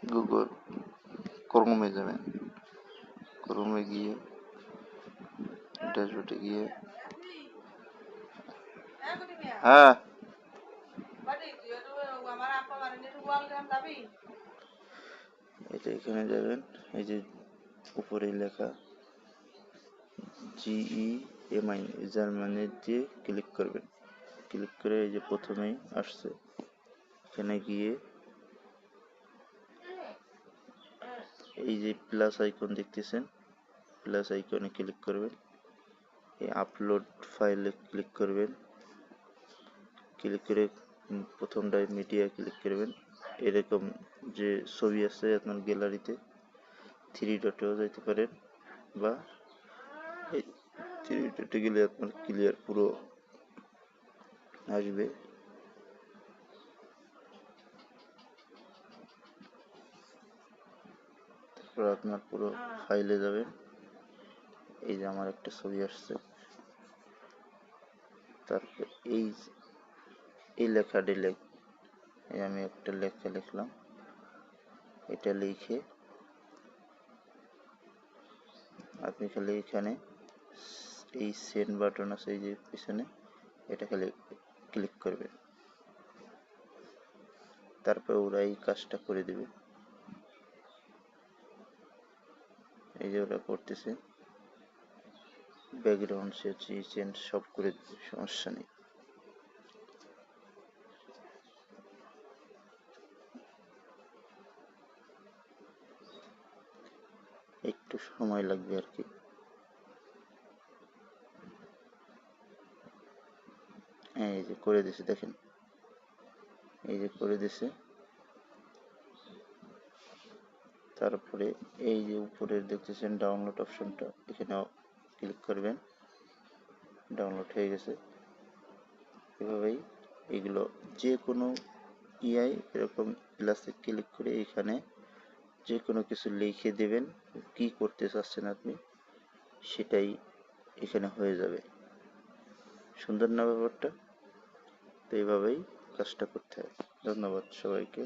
Google ক্রোমে যাবেন, ক্রোমে গিয়ে ড্যাশবোর্ডে গিয়ে হ্যাঁ এটা এখানে যাবেন, এই যে উপরে লেখা GEMI জার্মানি দিয়ে ক্লিক করবেন। ক্লিক করে এই যে প্রথমেই আসছে, এখানে গিয়ে এই যে প্লাস আইকন দেখতেছেন, প্লাস আইকনে ক্লিক করবেন, এই আপলোড ফাইলে ক্লিক করবেন। ক্লিক করে প্রথমটায় মিডিয়া ক্লিক করবেন। এরকম যে ছবি আছে আপনার গ্যালারিতে 3 ডটেও যাইতে পারেন, বা এই 3 ডটে গেলে আপনার ক্লিয়ার পুরো আসবে। তারপর আপনার পুরো ফাইলে যাবেন, এই যে আমার একটা ছবি আসছে, তারপর এই লেখাটি আমি একটা লেখা লিখলাম, এটা লিখে আপনি খালি এখানে এই সেন্ড বাটন আছে এই যে পিছনে, এটা খালি ক্লিক করবেন। তারপর ওরা এই কাজটা করে দিবে, এই যে ওরা করতেছে, ব্যাকগ্রাউন্ড চেঞ্জ সব করে দিবে, সমস্যা নেই। একটু সময় লাগবে আর কি। এই যে করে দিছে, দেখেন এই যে করে দিছে। তারপরে এই যে উপরের দেখতেছেন ডাউনলোড অপশনটা, এখানেও ক্লিক করবেন, ডাউনলোড হয়ে গেছে। এভাবেই এগুলো যে কোনো এরকম প্লাসে ক্লিক করে এখানে যে কোনো কিছু লিখে দেবেন, কি করতে চাচ্ছেন আপনি সেটাই এখানে হয়ে যাবে। সুন্দর না ব্যাপারটা? তো এইভাবেই কাজটা করতে হয়। ধন্যবাদ সবাইকে।